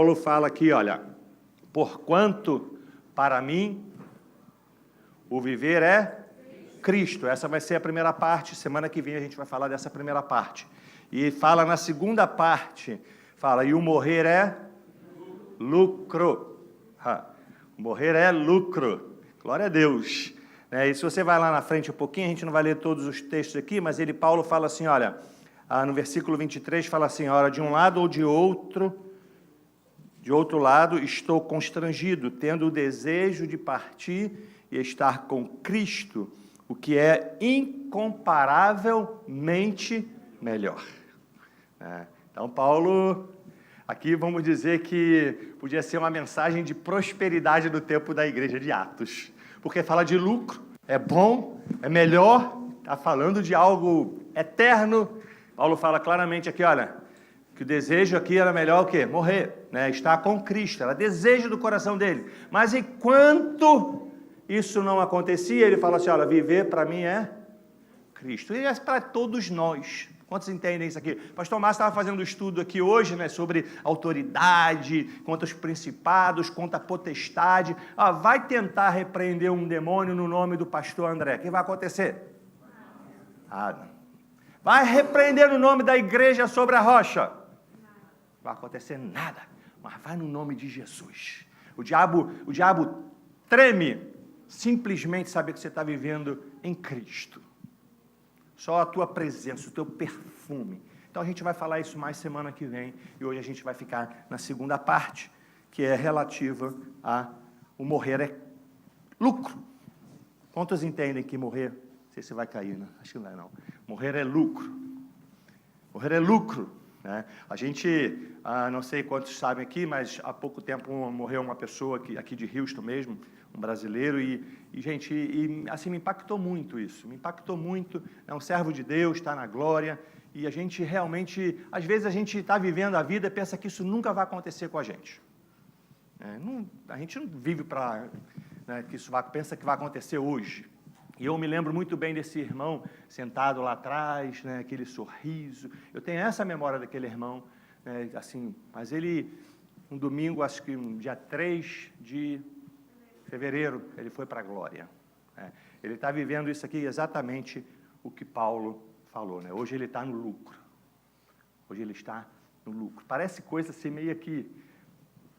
Paulo fala aqui, olha, porquanto para mim o viver é Cristo. Essa vai ser a primeira parte, semana que vem a gente vai falar dessa primeira parte. E fala na segunda parte, fala, e o morrer é lucro. Morrer é lucro. Glória a Deus. E se você vai lá na frente um pouquinho, a gente não vai ler todos os textos aqui, mas Paulo fala assim, olha, no versículo 23, fala assim, ora, de um lado ou de outro lado estou constrangido, tendo o desejo de partir e estar com Cristo, o que é incomparavelmente melhor. Então, Paulo, aqui vamos dizer que podia ser uma mensagem de prosperidade do tempo da igreja de Atos, porque fala de lucro, é bom, é melhor, está falando de algo eterno. Paulo fala claramente aqui, olha, que o desejo aqui era melhor o quê? Morrer, estar com Cristo, era desejo do coração dele. Mas enquanto isso não acontecia, ele fala assim, olha, viver para mim é Cristo. E é para todos nós. Quantos entendem isso aqui? O pastor Márcio estava fazendo um estudo aqui hoje, sobre autoridade, quanto aos principados, quanto à potestade. Vai tentar repreender um demônio no nome do pastor André. O que vai acontecer? Não. Vai repreender no nome da igreja sobre a rocha? Não vai acontecer nada. Mas vai no nome de Jesus. O diabo treme simplesmente saber que você está vivendo em Cristo. Só a tua presença, o teu perfume. Então a gente vai falar isso mais semana que vem. E hoje a gente vai ficar na segunda parte, que é relativa a o morrer é lucro. Quantos entendem que morrer, não sei se vai cair, né? Acho que não vai não. Morrer é lucro. Morrer é lucro. A gente, não sei quantos sabem aqui, mas há pouco tempo morreu uma pessoa aqui de Houston mesmo, um brasileiro, e assim, me impactou muito isso, me impactou muito, é um servo de Deus, está na glória, e a gente realmente, às vezes a gente está vivendo a vida e pensa que isso nunca vai acontecer com a gente. A gente não vive para que isso pensa que vai acontecer hoje. E eu me lembro muito bem desse irmão sentado lá atrás, aquele sorriso. Eu tenho essa memória daquele irmão, assim, mas ele, um domingo, acho que um dia 3 de fevereiro, ele foi para a glória. Ele está vivendo isso aqui exatamente o que Paulo falou. Hoje ele está no lucro. Hoje ele está no lucro. Parece coisa assim meio que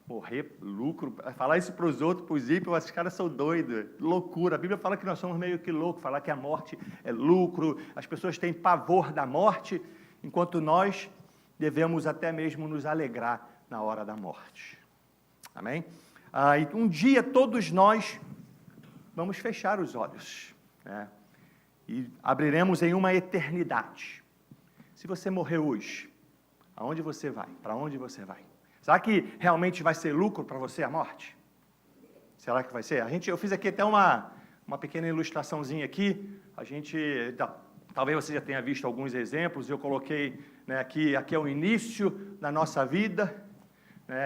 morrer, lucro, falar isso para os outros, para os ímpios, esses caras são doidos, loucura. A Bíblia fala que nós somos meio que loucos, falar que a morte é lucro, as pessoas têm pavor da morte, enquanto nós devemos até mesmo nos alegrar na hora da morte. Amém? E um dia todos nós vamos fechar os olhos, e abriremos em uma eternidade. Se você morrer hoje, aonde você vai? Para onde você vai? Será que realmente vai ser lucro para você a morte? Será que vai ser? Eu fiz aqui até uma pequena ilustraçãozinha aqui. Talvez você já tenha visto alguns exemplos. Eu coloquei aqui é o início da nossa vida.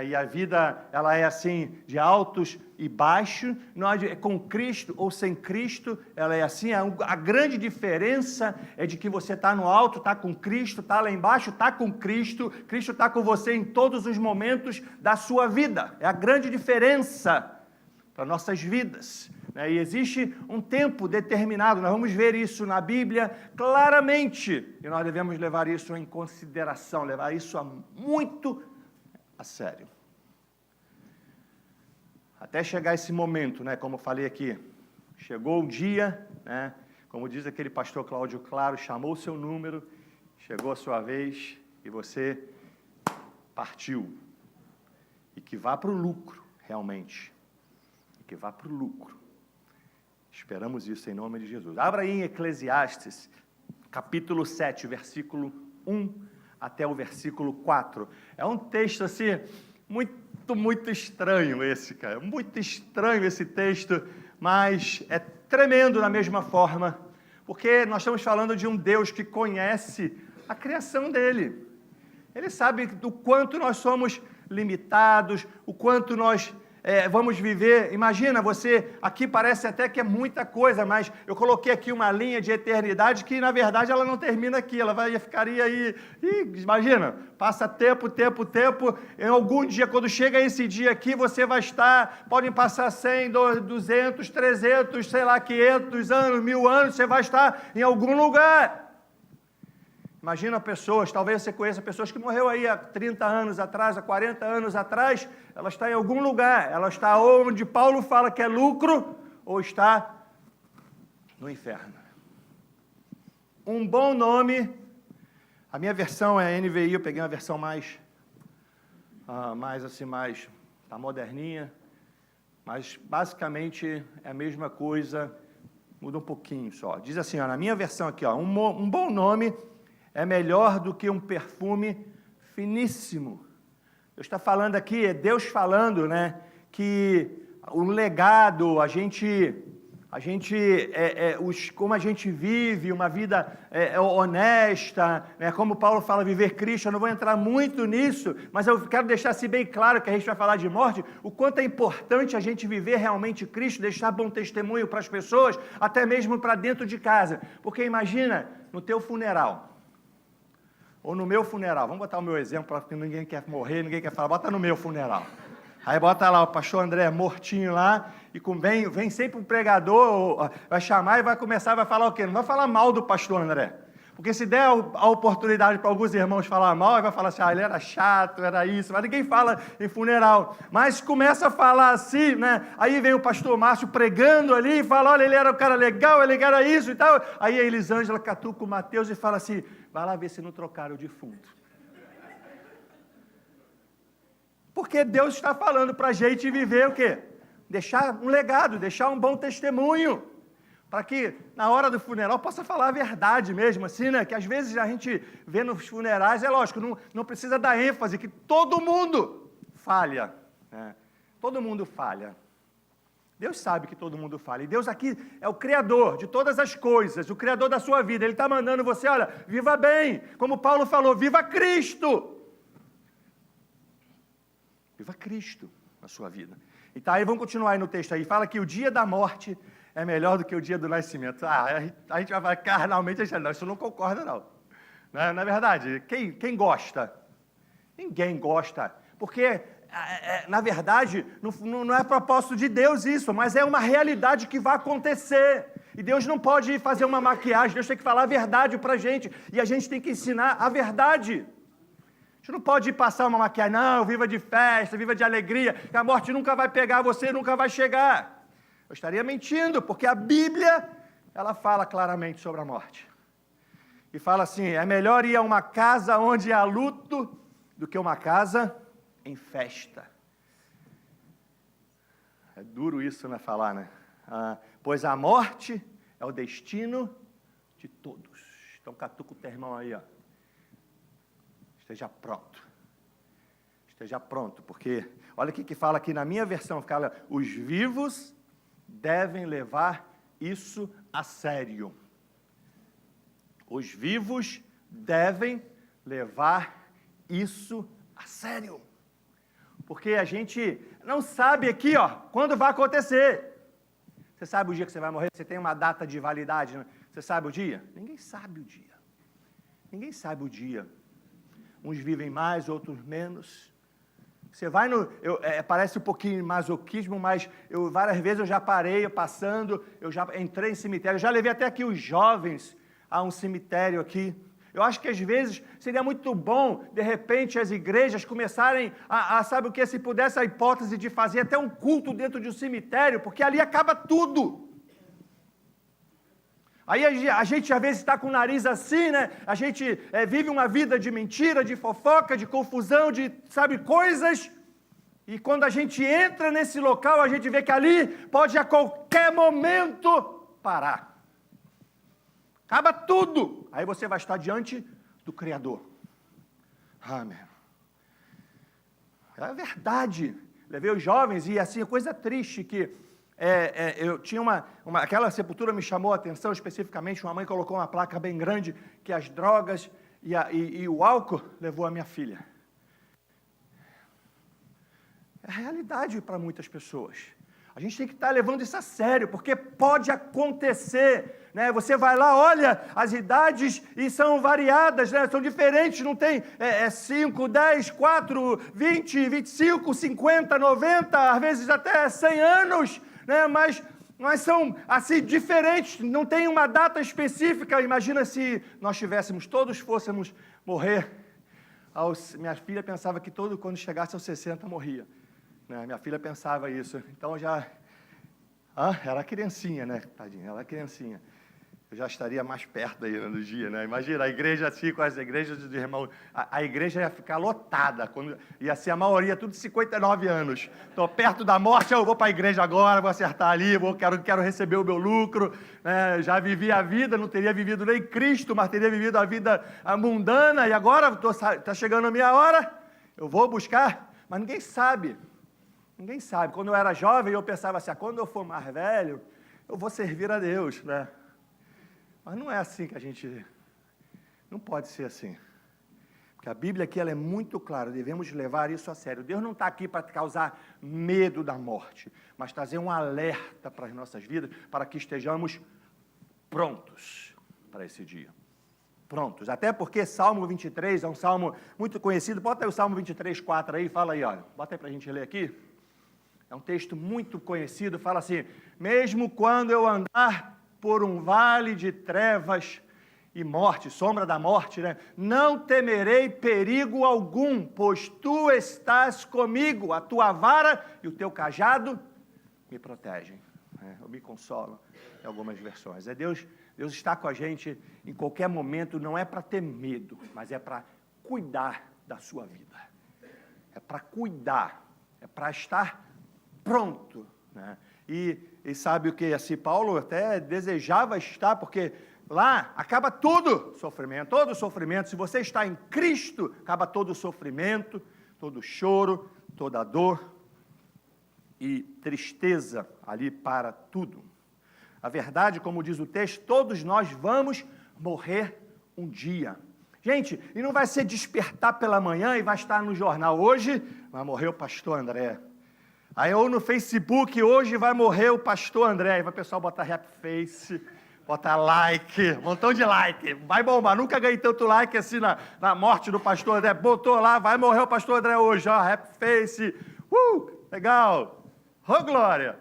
E a vida, ela é assim, de altos e baixos, com Cristo ou sem Cristo, ela é assim. A grande diferença é de que você está no alto, está com Cristo, está lá embaixo, está com Cristo, Cristo está com você em todos os momentos da sua vida. É a grande diferença para nossas vidas. E existe um tempo determinado, nós vamos ver isso na Bíblia claramente, e nós devemos levar isso em consideração, levar isso muito a sério. Até chegar esse momento, como eu falei aqui, chegou o dia, como diz aquele pastor Cláudio Claro, chamou o seu número, chegou a sua vez e você partiu. E que vá para o lucro, realmente. E que vá para o lucro. Esperamos isso em nome de Jesus. Abra aí em Eclesiastes, capítulo 7, versículo 1 até o versículo 4. É um texto, assim, muito estranho esse, cara. Muito estranho esse texto, mas é tremendo da mesma forma, porque nós estamos falando de um Deus que conhece a criação dele. Ele sabe do quanto nós somos limitados, o quanto nós vamos viver, imagina você, aqui parece até que é muita coisa, mas eu coloquei aqui uma linha de eternidade que na verdade ela não termina aqui, ela ficaria aí, imagina, passa tempo, em algum dia, quando chega esse dia aqui, você vai estar, podem passar 100, 200, 300, sei lá, 500 anos, 1000 anos, você vai estar em algum lugar. Imagina pessoas, talvez você conheça pessoas que morreram aí há 30 anos atrás, há 40 anos atrás, ela está em algum lugar, ela está onde Paulo fala que é lucro, ou está no inferno. Um bom nome, a minha versão é NVI, eu peguei uma versão mais tá moderninha, mas basicamente é a mesma coisa, muda um pouquinho só. Diz assim, na minha versão aqui, um bom nome é melhor do que um perfume finíssimo. Deus está falando aqui, é Deus falando, né, que o legado, como a gente vive uma vida honesta, né, como Paulo fala, viver Cristo, eu não vou entrar muito nisso, mas eu quero deixar assim bem claro que a gente vai falar de morte, o quanto é importante a gente viver realmente Cristo, deixar bom testemunho para as pessoas, até mesmo para dentro de casa, porque imagina, no teu funeral, ou no meu funeral, vamos botar o meu exemplo, porque ninguém quer morrer, ninguém quer falar, bota no meu funeral. Aí bota lá o pastor André mortinho lá, e vem sempre um pregador, vai chamar e vai começar, vai falar o quê? Não vai falar mal do pastor André. Porque se der a oportunidade para alguns irmãos falar mal, vai falar assim, ele era chato, era isso, mas ninguém fala em funeral. Mas começa a falar assim, né? Aí vem o pastor Márcio pregando ali e fala, olha, ele era um cara legal, ele era isso e tal. Aí a Elisângela catuca o Mateus e fala assim, vai lá ver se não trocaram o defunto. Porque Deus está falando para a gente viver o quê? Deixar um legado, deixar um bom testemunho. Para que na hora do funeral possa falar a verdade mesmo, assim, né? Que às vezes a gente vê nos funerais, é lógico, não precisa dar ênfase, que todo mundo falha. Né? Todo mundo falha. Deus sabe que todo mundo falha. E Deus aqui é o Criador de todas as coisas, o Criador da sua vida. Ele está mandando você, olha, viva bem. Como Paulo falou, viva Cristo. Viva Cristo na sua vida. Então aí vamos continuar aí no texto aí. Fala que o dia da morte é melhor do que o dia do nascimento. A gente vai falar carnalmente, a gente não, isso não concorda não. Na verdade, quem gosta? Ninguém gosta. Porque, na verdade, não é propósito de Deus isso, mas é uma realidade que vai acontecer. E Deus não pode fazer uma maquiagem, Deus tem que falar a verdade para a gente. E a gente tem que ensinar a verdade. A gente não pode passar uma maquiagem, não, viva de festa, viva de alegria, que a morte nunca vai pegar você, nunca vai chegar. Eu estaria mentindo, porque a Bíblia, ela fala claramente sobre a morte. E fala assim, é melhor ir a uma casa onde há luto do que uma casa em festa. É duro isso, né, falar, né? Pois a morte é o destino de todos. Então catuca o teu irmão aí, ó. Esteja pronto. Esteja pronto, porque olha o que fala aqui na minha versão, fala, os vivos devem levar isso a sério. Os vivos devem levar isso a sério. Porque a gente não sabe aqui, ó, quando vai acontecer. Você sabe o dia que você vai morrer? Você tem uma data de validade, né? Você sabe o dia? Ninguém sabe o dia. Ninguém sabe o dia. Uns vivem mais, outros menos. Você vai parece um pouquinho masoquismo, mas várias vezes eu já parei passando, eu já entrei em cemitério, já levei até aqui os jovens a um cemitério aqui. Eu acho que às vezes seria muito bom, de repente, as igrejas começarem sabe o que, se pudesse a hipótese de fazer até um culto dentro de um cemitério, porque ali acaba tudo. Aí a gente às vezes está com o nariz assim, né? A gente vive uma vida de mentira, de fofoca, de confusão, de, sabe, coisas. E quando a gente entra nesse local, a gente vê que ali pode a qualquer momento parar. Acaba tudo. Aí você vai estar diante do Criador. Amém. É verdade. Levei os jovens e assim, coisa triste que... eu tinha aquela sepultura me chamou a atenção especificamente, uma mãe colocou uma placa bem grande, que as drogas e o álcool levou a minha filha. É realidade para muitas pessoas. A gente tem que estar levando isso a sério, porque pode acontecer, né? Você vai lá, olha, as idades e são variadas, né? São diferentes, não tem 5, 10, 4, 20, 25, 50, 90, às vezes até 100 anos, né? Mas são, assim, diferentes, não tem uma data específica. Imagina se nós todos fôssemos morrer. Minha filha pensava que quando chegasse aos 60 morria. Minha filha pensava isso, então já... era criancinha, né, tadinha, ela era criancinha. Eu já estaria mais perto aí no dia, né? Imagina, a igreja assim, com as igrejas de irmãos, a igreja ia ficar lotada, ia ser a maioria, tudo de 59 anos. Estou perto da morte, eu vou para a igreja agora, vou acertar ali, quero receber o meu lucro. Né? Já vivi a vida, não teria vivido nem Cristo, mas teria vivido a vida mundana, e agora está chegando a minha hora, eu vou buscar, mas ninguém sabe. Ninguém sabe. Quando eu era jovem, eu pensava assim, quando eu for mais velho, eu vou servir a Deus, né? Mas não é assim que a gente... Não pode ser assim. Porque a Bíblia aqui ela é muito clara, devemos levar isso a sério. Deus não está aqui para causar medo da morte, mas trazer um alerta para as nossas vidas, para que estejamos prontos para esse dia. Prontos. Até porque Salmo 23 é um salmo muito conhecido. Bota aí o Salmo 23, 4 aí, fala aí, olha. Bota aí para a gente ler aqui. É um texto muito conhecido, fala assim, mesmo quando eu andar por um vale de trevas e morte, sombra da morte, né? Não temerei perigo algum, pois tu estás comigo, a tua vara e o teu cajado me protegem. Eu me consolo em algumas versões. Deus está com a gente em qualquer momento, não é para ter medo, mas é para cuidar da sua vida. É para cuidar, é para estar pronto, né? E sabe o que? Assim, Paulo até desejava estar, porque lá acaba tudo sofrimento, todo sofrimento. Se você está em Cristo, acaba todo o sofrimento, todo o choro, toda a dor e tristeza ali para tudo. A verdade, como diz o texto, todos nós vamos morrer um dia. Gente, e não vai ser despertar pela manhã e vai estar no jornal. Hoje vai morrer o pastor André. Aí ou no Facebook, hoje vai morrer o pastor André. Aí vai o pessoal botar rap face, botar like, um montão de like. Vai bombar, nunca ganhei tanto like assim na morte do pastor André. Botou lá, vai morrer o pastor André hoje, ó, rap face. Legal. Ô, glória.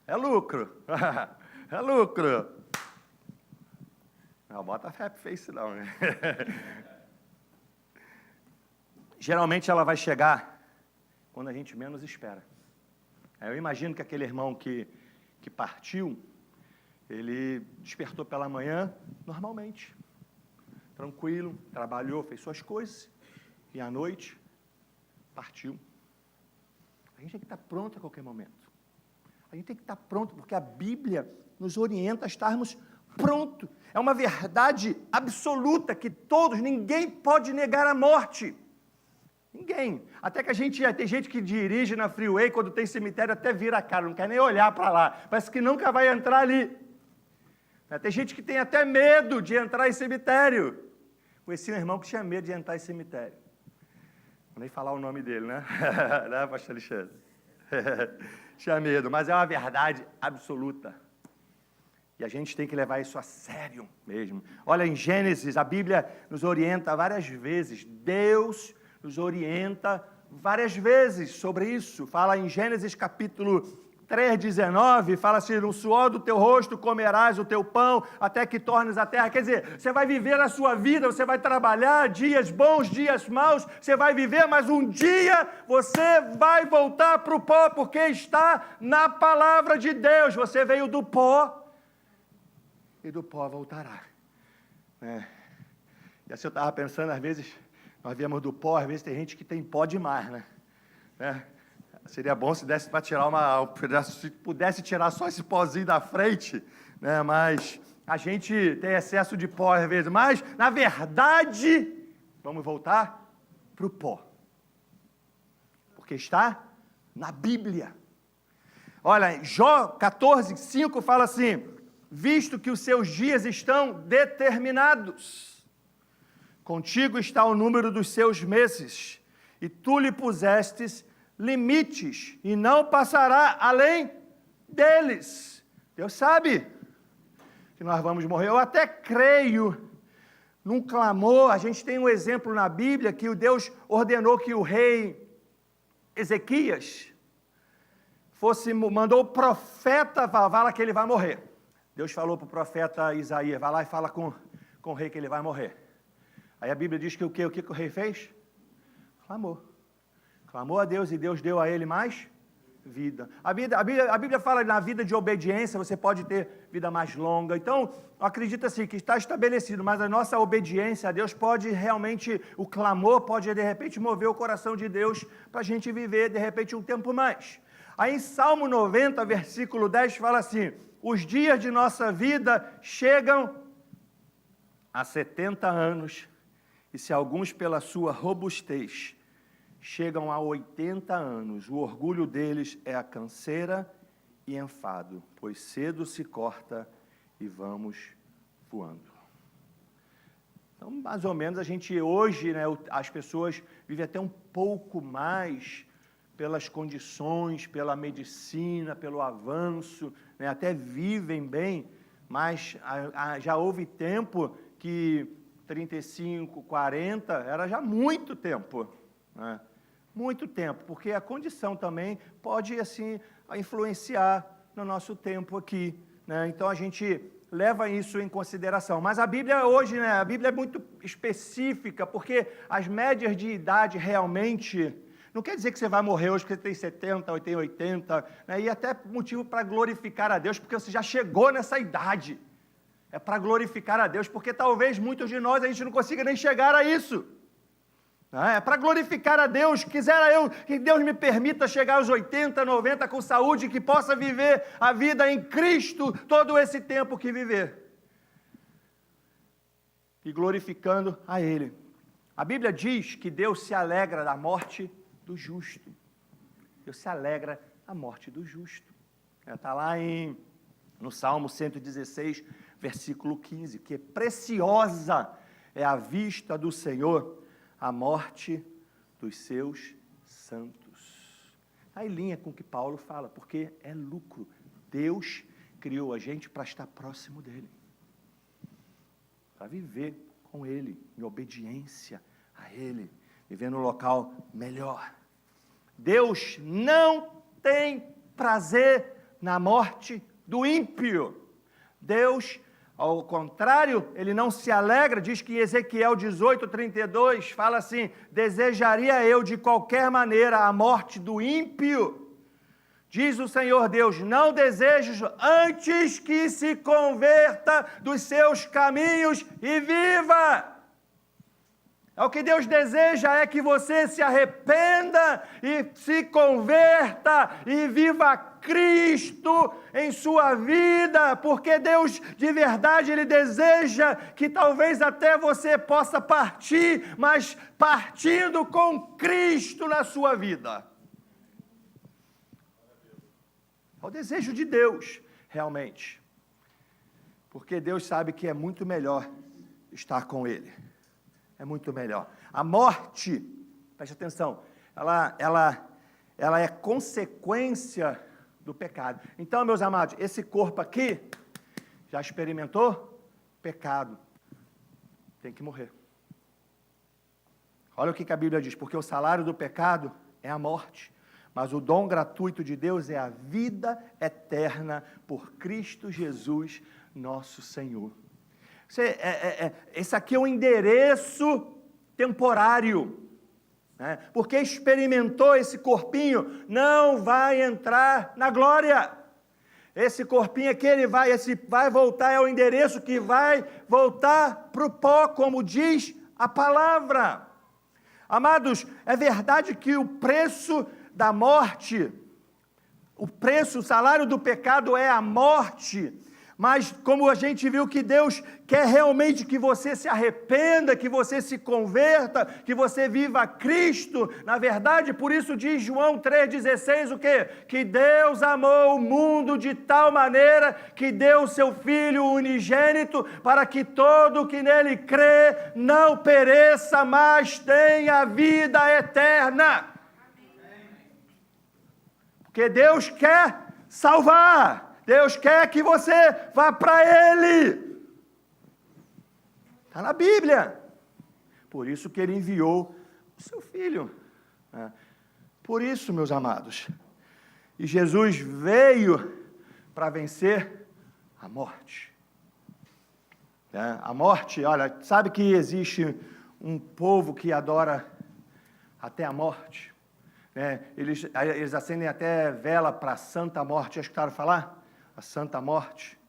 É lucro. É lucro. Não bota rap face não, né? Geralmente ela vai chegar quando a gente menos espera. Eu imagino que aquele irmão que partiu, ele despertou pela manhã normalmente, tranquilo, trabalhou, fez suas coisas, e à noite partiu. A gente tem que estar pronto a qualquer momento. A gente tem que estar pronto, porque a Bíblia nos orienta a estarmos prontos. É uma verdade absoluta que ninguém pode negar a morte. Ninguém. Até que tem gente que dirige na freeway, quando tem cemitério, até vira a cara, não quer nem olhar para lá. Parece que nunca vai entrar ali. Tem gente que tem até medo de entrar em cemitério. Conheci um irmão que tinha medo de entrar em cemitério. Vou nem falar o nome dele, né? Né, pastor Alexandre? Tinha medo, mas é uma verdade absoluta. E a gente tem que levar isso a sério mesmo. Olha, em Gênesis, a Bíblia nos orienta várias vezes. Deus nos orienta várias vezes sobre isso. Fala em Gênesis capítulo 3:19, fala assim, no suor do teu rosto comerás o teu pão, até que tornes a terra. Quer dizer, você vai viver a sua vida, você vai trabalhar, dias bons, dias maus, você vai viver, mas um dia você vai voltar para o pó, porque está na palavra de Deus. Você veio do pó, e do pó voltará. E assim eu estava pensando, às vezes, nós viemos do pó, às vezes tem gente que tem pó demais, né? Seria bom se desse para tirar se pudesse tirar só esse pozinho da frente, né? Mas a gente tem excesso de pó às vezes. Mas, na verdade, vamos voltar para o pó. Porque está na Bíblia. Olha, Jó 14:5 fala assim, visto que os seus dias estão determinados, contigo está o número dos seus meses, e tu lhe pusestes limites, e não passará além deles. Deus sabe que nós vamos morrer. Eu até creio num clamor. A gente tem um exemplo na Bíblia que o Deus ordenou que o rei Ezequias mandou o profeta falar que ele vai morrer. Deus falou para o profeta Isaías, vai lá e fala com o rei que ele vai morrer. Aí a Bíblia diz que o que o rei fez? Clamou. Clamou a Deus e Deus deu a ele mais vida. A Bíblia fala na vida de obediência, você pode ter vida mais longa. Então, acredita assim, que está estabelecido, mas a nossa obediência a Deus pode realmente, o clamor pode de repente mover o coração de Deus para a gente viver de repente um tempo mais. Aí em Salmo 90, versículo 10, fala assim, os dias de nossa vida chegam a 70 anos, e se alguns pela sua robustez chegam a 80 anos, o orgulho deles é a canseira e enfado, pois cedo se corta e vamos voando. Então, mais ou menos, a gente hoje, né, as pessoas vivem até um pouco mais pelas condições, pela medicina, pelo avanço, né, até vivem bem, mas já houve tempo que 35, 40, era já muito tempo, né? Muito tempo, porque a condição também pode, assim, influenciar no nosso tempo aqui, né? Então, a gente leva isso em consideração. Mas a Bíblia hoje, né, a Bíblia é muito específica, porque as médias de idade realmente, não quer dizer que você vai morrer hoje porque você tem 70, ou tem 80, né? E até motivo para glorificar a Deus, porque você já chegou nessa idade. É para glorificar a Deus, porque talvez muitos de nós a gente não consiga nem chegar a isso. É para glorificar a Deus. Quisera eu que Deus me permita chegar aos 80, 90 com saúde, que possa viver a vida em Cristo todo esse tempo que viver. E glorificando a Ele. A Bíblia diz que Deus se alegra da morte do justo. Deus se alegra da morte do justo. Está lá no Salmo 116, versículo 15, que preciosa é a vista do Senhor a morte dos seus santos. Está em linha com o que Paulo fala, porque é lucro. Deus criou a gente para estar próximo dEle, para viver com Ele, em obediência a Ele, viver no local melhor. Deus não tem prazer na morte do ímpio. Deus, ao contrário, Ele não se alegra, diz que em Ezequiel 18, 32, fala assim, desejaria eu de qualquer maneira a morte do ímpio. Diz o Senhor Deus, não desejo antes que se converta dos seus caminhos e viva. O que Deus deseja é que você se arrependa e se converta e viva Cristo em sua vida, porque Deus de verdade, Ele deseja que talvez até você possa partir, mas partindo com Cristo na sua vida. É o desejo de Deus, realmente, porque Deus sabe que é muito melhor estar com Ele. É muito melhor. A morte, preste atenção, ela é consequência do pecado. Então, meus amados, esse corpo aqui já experimentou pecado. Tem que morrer. Olha o que a Bíblia diz, porque o salário do pecado é a morte, mas o dom gratuito de Deus é a vida eterna por Cristo Jesus, nosso Senhor. Esse aqui é um endereço temporário, né? Porque experimentou esse corpinho, não vai entrar na glória. Esse corpinho aqui, vai voltar, é o endereço que vai voltar para o pó, como diz a palavra. Amados, é verdade que o preço da morte, o salário do pecado é a morte, Mas como a gente viu que Deus quer realmente que você se arrependa, que você se converta, que você viva Cristo, na verdade, por isso diz João 3,16 o quê? Que Deus amou o mundo de tal maneira que deu o seu Filho unigênito para que todo que nele crê não pereça, mas tenha vida eterna. Porque Deus quer salvar. Deus quer que você vá para Ele. Está na Bíblia. Por isso que Ele enviou o seu Filho. Por isso, meus amados. E Jesus veio para vencer a morte. A morte, olha, sabe que existe um povo que adora até a morte? Eles acendem até vela para a Santa Morte. Já escutaram falar? A Santa Morte.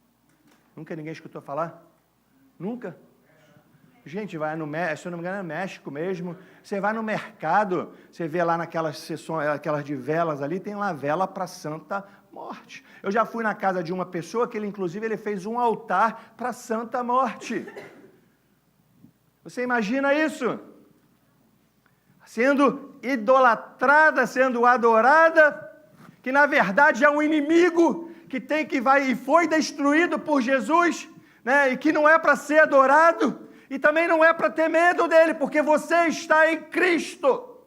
Nunca ninguém escutou falar? Nunca? Gente, vai no México, se eu não me engano é no México mesmo, você vai no mercado, você vê lá naquelas sessões, aquelas de velas ali, tem lá vela para a Santa Morte. Eu já fui na casa de uma pessoa que ele fez um altar para a Santa Morte. Você imagina isso? Sendo idolatrada, sendo adorada, que na verdade é um inimigo que vai e foi destruído por Jesus, e que não é para ser adorado, e também não é para ter medo dele, porque você está em Cristo.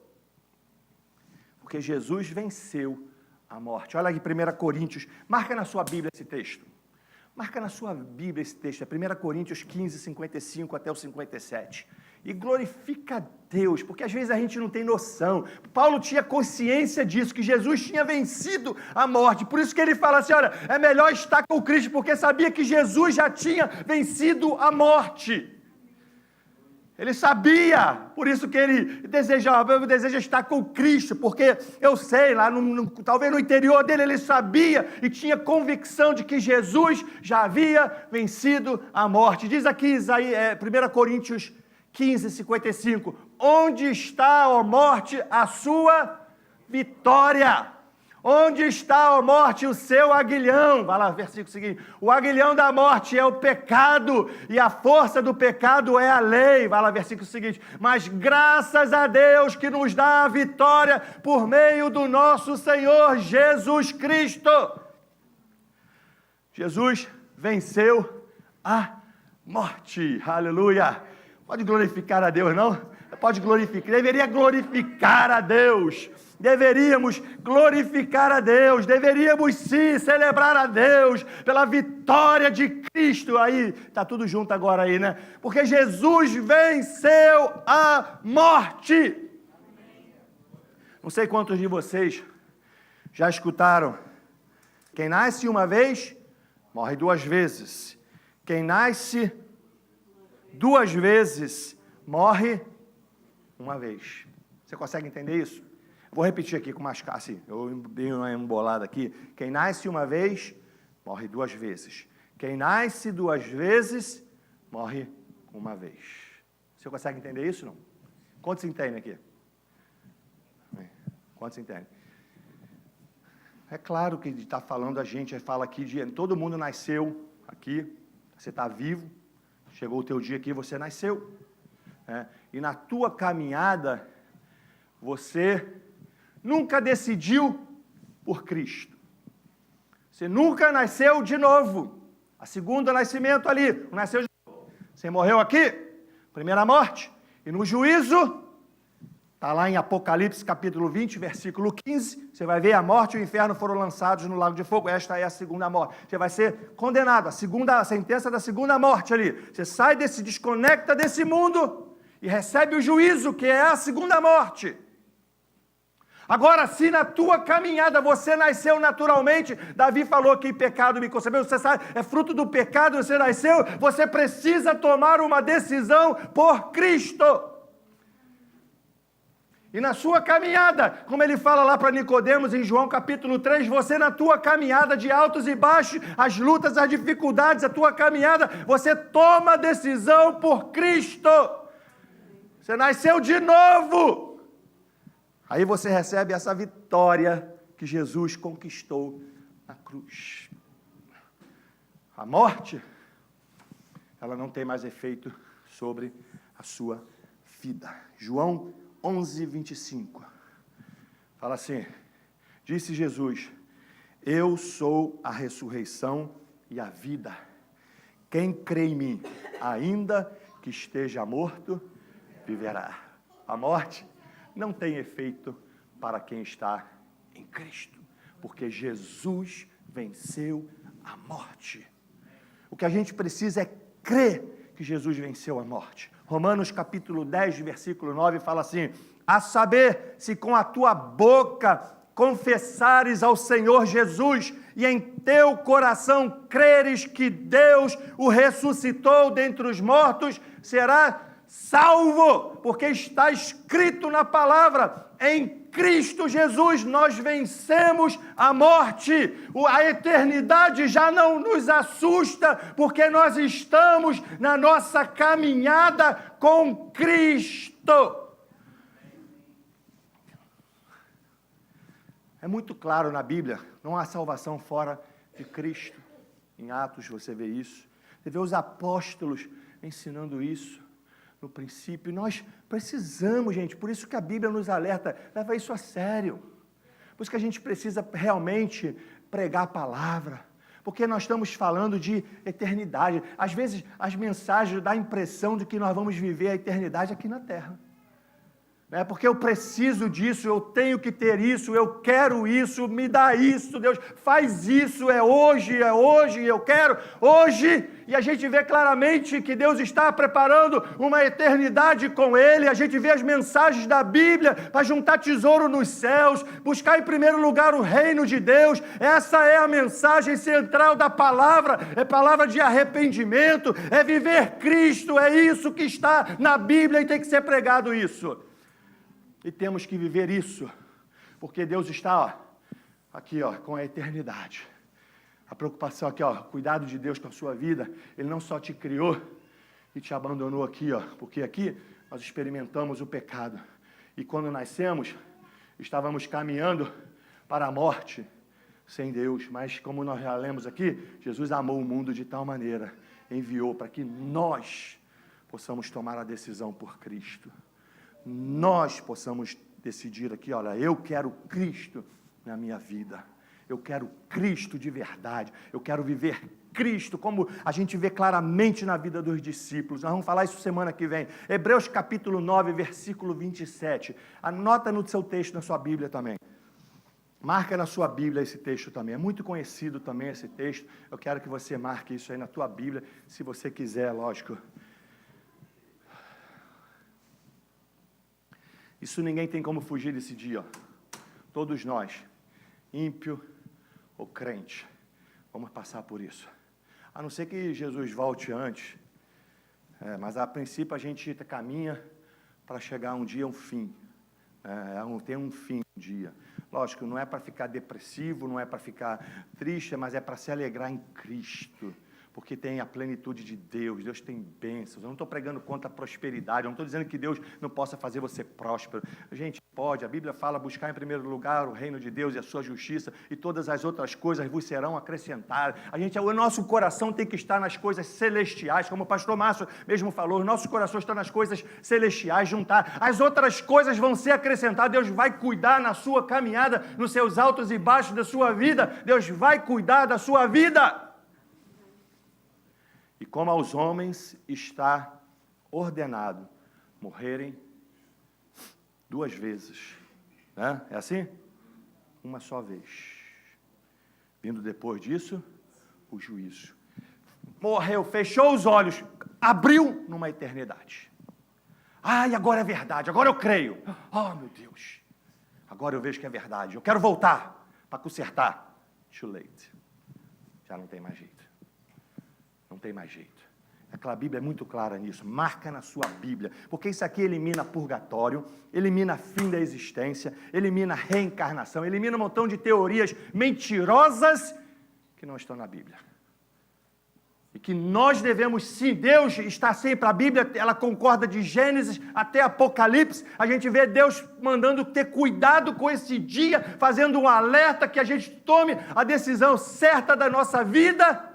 Porque Jesus venceu a morte. Olha aqui 1 Coríntios, marca na sua Bíblia esse texto. Marca na sua Bíblia esse texto, é 1 Coríntios 15, 55 até o 57. E glorifica a Deus, porque às vezes a gente não tem noção. Paulo tinha consciência disso, que Jesus tinha vencido a morte. Por isso que ele fala assim, olha, é melhor estar com Cristo, porque sabia que Jesus já tinha vencido a morte. Ele sabia, por isso que ele deseja estar com Cristo, porque eu sei, lá talvez no interior dele ele sabia e tinha convicção de que Jesus já havia vencido a morte. Diz aqui 1 Coríntios 15, 55, onde está, ó morte, a sua vitória? Onde está, ó morte, o seu aguilhão? Vai lá, versículo seguinte. O aguilhão da morte é o pecado, e a força do pecado é a lei. Vai lá, versículo seguinte. Mas graças a Deus que nos dá a vitória por meio do nosso Senhor Jesus Cristo. Jesus venceu a morte. Aleluia. Pode glorificar a Deus, não? Pode glorificar. Deveria glorificar a Deus. Deveríamos glorificar a Deus, deveríamos sim celebrar a Deus pela vitória de Cristo. Aí, está tudo junto agora aí, né? Porque Jesus venceu a morte. Não sei quantos de vocês já escutaram, quem nasce uma vez, morre duas vezes. Quem nasce duas vezes, morre uma vez. Você consegue entender isso? Vou repetir aqui com mais assim, eu dei uma embolada aqui. Quem nasce uma vez, morre duas vezes. Quem nasce duas vezes, morre uma vez. Você consegue entender isso, não? Quantos entendem aqui? Quantos entendem? É claro que está falando, a gente fala aqui de todo mundo nasceu aqui, você está vivo, chegou o teu dia aqui, você nasceu. E na tua caminhada, você nunca decidiu por Cristo. Você nunca nasceu de novo. A segunda nascimento ali, não nasceu de novo. Você morreu aqui, primeira morte, e no juízo, está lá em Apocalipse capítulo 20, versículo 15, você vai ver a morte e o inferno foram lançados no lago de fogo. Esta é a segunda morte. Você vai ser condenado, a sentença da segunda morte ali. Você sai desconecta desse mundo e recebe o juízo, que é a segunda morte. Agora, se na tua caminhada você nasceu naturalmente, Davi falou que pecado me concebeu, você sabe, é fruto do pecado, você nasceu, você precisa tomar uma decisão por Cristo. E na sua caminhada, como ele fala lá para Nicodemos em João capítulo 3, você na tua caminhada de altos e baixos, as lutas, as dificuldades, a tua caminhada, você toma a decisão por Cristo. Você nasceu de novo. Aí você recebe essa vitória que Jesus conquistou na cruz. a morte, ela não tem mais efeito sobre a sua vida. João 11, 25. Fala assim, disse Jesus, eu sou a ressurreição e a vida. Quem crê em mim, ainda que esteja morto, viverá. A morte não tem efeito para quem está em Cristo, porque Jesus venceu a morte. O que a gente precisa é crer que Jesus venceu a morte. Romanos capítulo 10, versículo 9, fala assim, a saber, se com a tua boca confessares ao Senhor Jesus e em teu coração creres que Deus o ressuscitou dentre os mortos, será salvo, porque está escrito na palavra, em Cristo Jesus nós vencemos a morte, a eternidade já não nos assusta, porque nós estamos na nossa caminhada com Cristo. É muito claro na Bíblia, não há salvação fora de Cristo. Em Atos você vê isso. Você vê os apóstolos ensinando isso no princípio. Nós precisamos, gente, por isso que a Bíblia nos alerta, leva isso a sério. Por isso que a gente precisa realmente pregar a palavra. Porque nós estamos falando de eternidade. Às vezes as mensagens dão a impressão de que nós vamos viver a eternidade aqui na Terra. Porque eu preciso disso, eu tenho que ter isso, eu quero isso, me dá isso, Deus faz isso, é hoje, eu quero hoje. E a gente vê claramente que Deus está preparando uma eternidade com Ele, a gente vê as mensagens da Bíblia para juntar tesouro nos céus, buscar em primeiro lugar o reino de Deus. Essa é a mensagem central da palavra, é palavra de arrependimento, é viver Cristo, é isso que está na Bíblia e tem que ser pregado isso. E temos que viver isso, porque Deus está aqui com a eternidade. A preocupação aqui, cuidado de Deus com a sua vida. Ele não só te criou e te abandonou aqui, porque aqui nós experimentamos o pecado. E quando nascemos, estávamos caminhando para a morte sem Deus. Mas como nós já lemos aqui, Jesus amou o mundo de tal maneira, enviou para que nós possamos tomar a decisão por Cristo. Nós possamos decidir aqui, olha, eu quero Cristo na minha vida, eu quero Cristo de verdade, eu quero viver Cristo, como a gente vê claramente na vida dos discípulos. Nós vamos falar isso semana que vem. Hebreus capítulo 9, versículo 27. Anota no seu texto, na sua Bíblia também. Marca na sua Bíblia esse texto também. É muito conhecido também esse texto. Eu quero que você marque isso aí na tua Bíblia, se você quiser, lógico. Isso ninguém tem como fugir desse dia. Todos nós, ímpio ou crente, vamos passar por isso. A não ser que Jesus volte antes, mas a princípio a gente caminha para chegar um dia, um fim. Tem um fim um dia. Lógico, não é para ficar depressivo, não é para ficar triste, mas é para se alegrar em Cristo. Porque tem a plenitude de Deus, Deus tem bênçãos. Eu não estou pregando contra a prosperidade, eu não estou dizendo que Deus não possa fazer você próspero. Gente, pode, a Bíblia fala, buscar em primeiro lugar o reino de Deus e a sua justiça, e todas as outras coisas vos serão acrescentadas. O nosso coração tem que estar nas coisas celestiais, como o pastor Márcio mesmo falou, o nosso coração está nas coisas celestiais, juntar. As outras coisas vão ser acrescentadas, Deus vai cuidar na sua caminhada, nos seus altos e baixos da sua vida, Deus vai cuidar da sua vida. E como aos homens está ordenado morrerem 2 vezes. Né? É assim? Uma só vez. Vindo depois disso, o juízo. Morreu, fechou os olhos, abriu numa eternidade. E agora é verdade, agora eu creio. Oh, meu Deus. Agora eu vejo que é verdade. Eu quero voltar para consertar. Too late. Já não tem mais jeito. Não tem mais jeito. Aquela Bíblia é muito clara nisso. Marca na sua Bíblia. Porque isso aqui elimina purgatório, elimina fim da existência, elimina reencarnação, elimina um montão de teorias mentirosas que não estão na Bíblia. E que nós devemos, sim, Deus está sempre, a Bíblia, ela concorda de Gênesis até Apocalipse. A gente vê Deus mandando ter cuidado com esse dia, fazendo um alerta que a gente tome a decisão certa da nossa vida.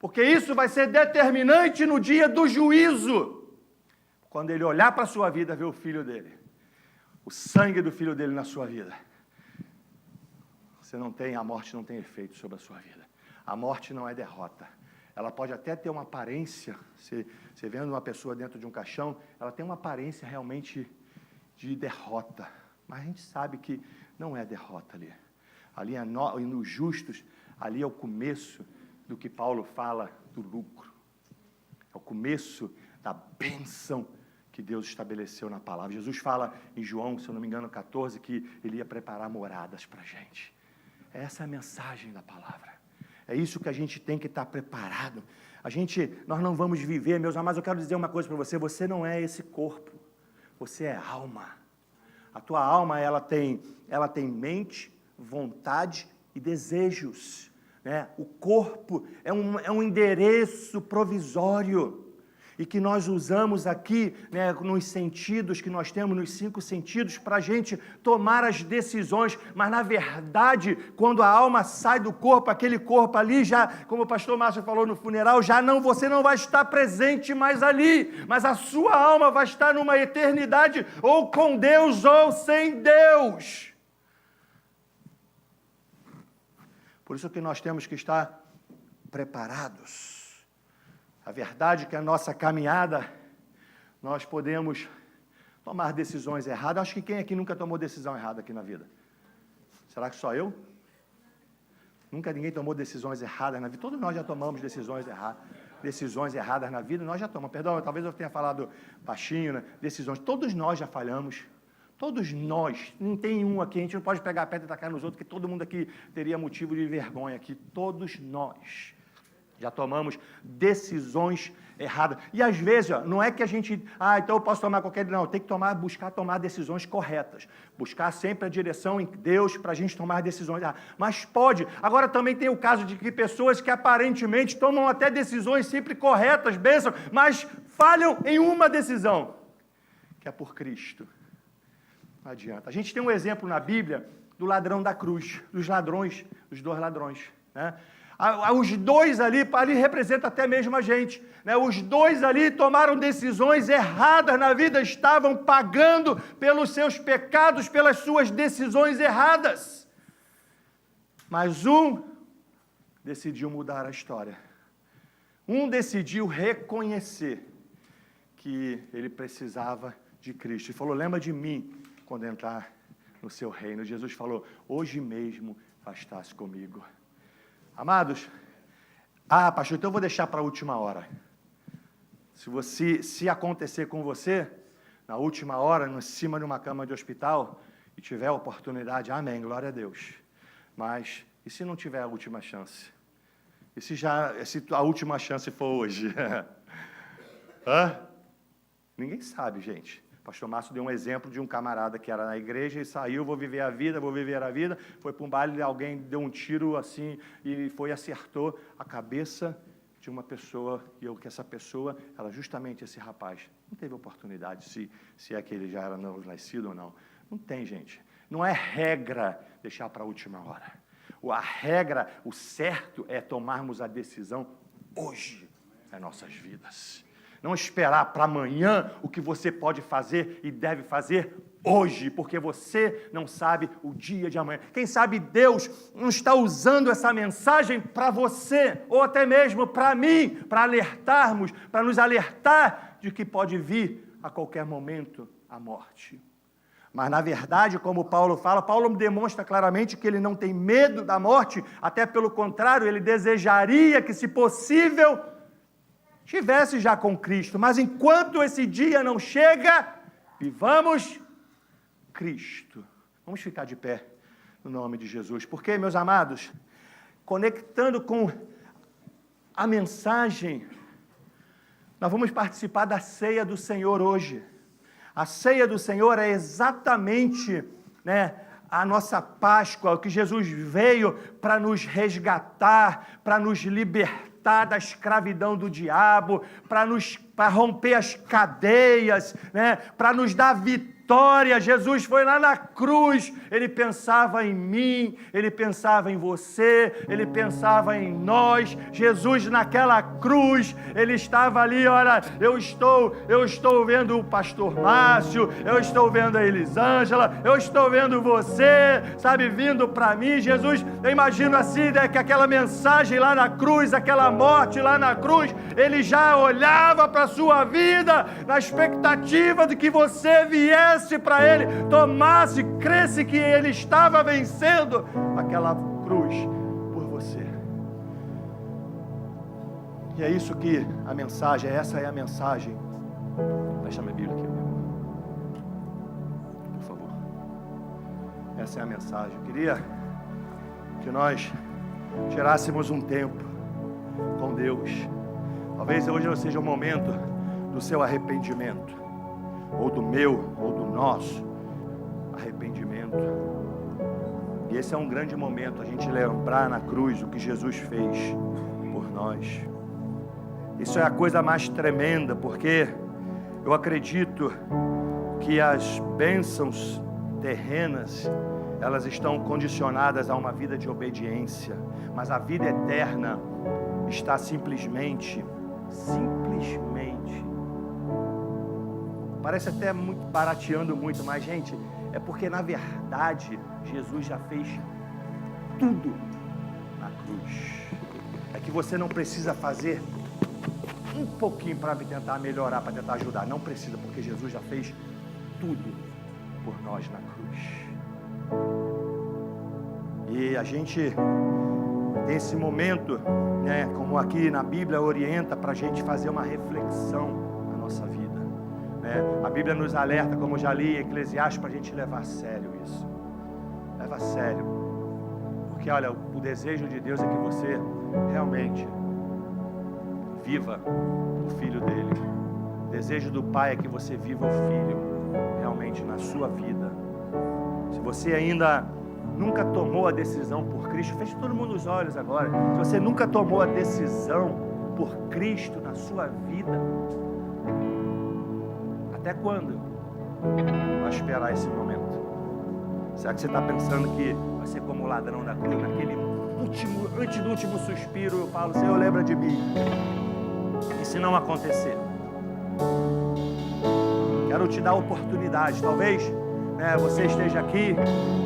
porque isso vai ser determinante no dia do juízo. Quando ele olhar para a sua vida, ver o filho dele, o sangue do filho dele na sua vida, a morte não tem efeito sobre a sua vida. A morte não é derrota. Ela pode até ter uma aparência, você vendo uma pessoa dentro de um caixão, ela tem uma aparência realmente de derrota, mas a gente sabe que não é derrota ali. Ali nos justos, ali é o começo do que Paulo fala do lucro. É o começo da bênção que Deus estabeleceu na palavra. Jesus fala em João, se eu não me engano, 14, que ele ia preparar moradas para a gente. Essa é a mensagem da palavra. É isso que a gente tem que estar preparado. Nós não vamos viver, meus amados, eu quero dizer uma coisa para você, você não é esse corpo, você é alma. A tua alma, ela tem mente, vontade e desejos, né? O corpo é um endereço provisório, e que nós usamos aqui, né, nos sentidos que nós temos, nos 5 sentidos, para a gente tomar as decisões, mas na verdade, quando a alma sai do corpo, aquele corpo ali já, como o pastor Márcio falou no funeral, você não vai estar presente mais ali, mas a sua alma vai estar numa eternidade, ou com Deus, ou sem Deus. Por isso que nós temos que estar preparados. A verdade é que a nossa caminhada, nós podemos tomar decisões erradas. Acho que quem aqui nunca tomou decisão errada aqui na vida? Será que só eu? Nunca ninguém tomou decisões erradas na vida. Todos nós já tomamos decisões erradas na vida, nós já tomamos. Perdão, talvez eu tenha falado baixinho, né? Decisões. Todos nós já falhamos. Todos nós. Não tem um aqui, a gente não pode pegar a pedra e tacar nos outros, que todo mundo aqui teria motivo de vergonha aqui. Todos nós já tomamos decisões erradas. E às vezes, não é que a gente, então eu posso tomar qualquer... Não, tem que buscar tomar decisões corretas. Buscar sempre a direção em Deus para a gente tomar decisões erradas. Mas pode. Agora também tem o caso de que pessoas que aparentemente tomam até decisões sempre corretas, bênção, mas falham em uma decisão, que é por Cristo. Não adianta. A gente tem um exemplo na Bíblia do ladrão da cruz, dos 2 ladrões, né? Os 2 ali representam até mesmo a gente, né? Os 2 ali tomaram decisões erradas na vida, estavam pagando pelos seus pecados, pelas suas decisões erradas. Mas um decidiu mudar a história. Um decidiu reconhecer que ele precisava de Cristo. E falou, lembra de mim quando entrar no seu reino. Jesus falou, hoje mesmo bastasse comigo. Amados, pastor, então eu vou deixar para a última hora. Se acontecer com você, na última hora, em cima de uma cama de hospital, e tiver a oportunidade, amém, glória a Deus. Mas, e se não tiver a última chance? E se a última chance for hoje? Ninguém sabe, gente. O pastor Márcio deu um exemplo de um camarada que era na igreja e saiu, vou viver a vida, foi para um baile, alguém deu um tiro assim, e acertou a cabeça de uma pessoa, que essa pessoa, era justamente esse rapaz. Não teve oportunidade, se é que ele já era novo nascido ou não. Não tem, gente. Não é regra deixar para a última hora. A regra, o certo é tomarmos a decisão hoje nas nossas vidas. Não esperar para amanhã o que você pode fazer e deve fazer hoje, porque você não sabe o dia de amanhã. Quem sabe Deus não está usando essa mensagem para você, ou até mesmo para mim, para nos alertar de que pode vir a qualquer momento a morte. Mas, na verdade, como Paulo fala, Paulo demonstra claramente que ele não tem medo da morte, até pelo contrário, ele desejaria que, se possível, estivesse já com Cristo, mas enquanto esse dia não chega, vivamos Cristo. Vamos ficar de pé no nome de Jesus, porque, meus amados, conectando com a mensagem, nós vamos participar da ceia do Senhor hoje. A ceia do Senhor é exatamente, a nossa Páscoa, o que Jesus veio para nos resgatar, para nos libertar da escravidão do diabo, para romper as cadeias, para nos dar vitória vitória. Jesus foi lá na cruz, ele pensava em mim, ele pensava em você, ele pensava em nós. Jesus naquela cruz, ele estava ali, olha, eu estou vendo o pastor Márcio, eu estou vendo a Elisângela, eu estou vendo você, sabe, vindo para mim. Jesus, eu imagino assim, né, que aquela mensagem lá na cruz, aquela morte lá na cruz, ele já olhava para a sua vida na expectativa de que você viesse para ele, tomasse, cresce que ele estava vencendo aquela cruz por você. E é isso que a mensagem, essa é a mensagem. Deixa minha Bíblia aqui, por favor. Essa é a mensagem. Eu queria que nós tirássemos um tempo com Deus. Talvez hoje seja o momento do seu arrependimento, ou do meu, ou do nosso arrependimento. E esse é um grande momento, a gente lembrar na cruz o que Jesus fez por nós. Isso é a coisa mais tremenda, porque eu acredito que as bênçãos terrenas, elas estão condicionadas a uma vida de obediência, mas a vida eterna está simplesmente, parece até muito barateando muito, mas gente, é porque na verdade Jesus já fez tudo na cruz. É que você não precisa fazer um pouquinho para tentar melhorar, para tentar ajudar, não precisa, porque Jesus já fez tudo por nós na cruz. E a gente tem esse momento, né, como aqui na Bíblia orienta para a gente fazer uma reflexão na nossa vida, né? A Bíblia nos alerta, como eu já li em Eclesiastes, para a gente levar a sério isso. Leva a sério, porque olha, o desejo de Deus é que você realmente viva o Filho dele. O desejo do Pai é que você viva o Filho realmente na sua vida. Se você ainda nunca tomou a decisão por Cristo, feche todo mundo os olhos agora. Se você nunca tomou a decisão por Cristo na sua vida, até quando vai esperar esse momento? Será que você está pensando que vai ser como o ladrão da cruz, naquele último, antes do último suspiro, eu falo, Senhor, lembra de mim? E se não acontecer? Quero te dar oportunidade, talvez, né, você esteja aqui,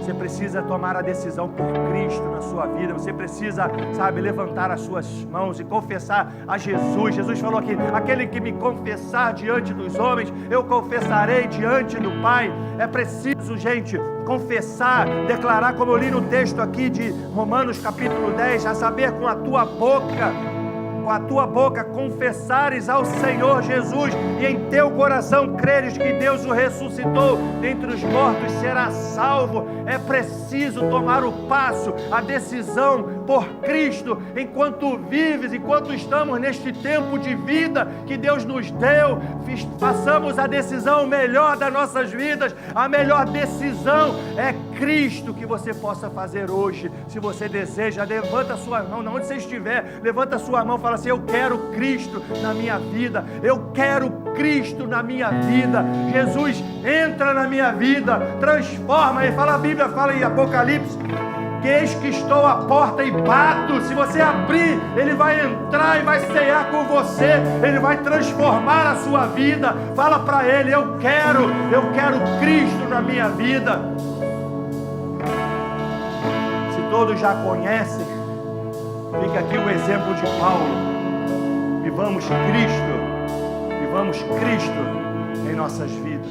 você precisa tomar a decisão por Cristo na sua vida, você precisa, sabe, levantar as suas mãos e confessar a Jesus. Jesus falou aqui, aquele que me confessar diante dos homens, eu confessarei diante do Pai. É preciso, gente, confessar, declarar, como eu li no texto aqui de Romanos capítulo 10, a saber, com a tua boca confessares ao Senhor Jesus e em teu coração creres que Deus o ressuscitou dentre os mortos, será salvo. É preciso tomar o passo, a decisão por Cristo, enquanto vives, enquanto estamos neste tempo de vida que Deus nos deu, façamos a decisão melhor das nossas vidas. A melhor decisão é Cristo que você possa fazer hoje. Se você deseja, levanta a sua mão, onde você estiver, levanta a sua mão, fala assim, eu quero Cristo na minha vida, eu quero Cristo na minha vida. Jesus, entra na minha vida, transforma. E fala, a Bíblia fala em Apocalipse, que eis que estou à porta e bato. Se você abrir, Ele vai entrar e vai cear com você, Ele vai transformar a sua vida. Fala para Ele, eu quero Cristo na minha vida. Se todos já conhecem, fica aqui o exemplo de Paulo. Vivamos Cristo em nossas vidas.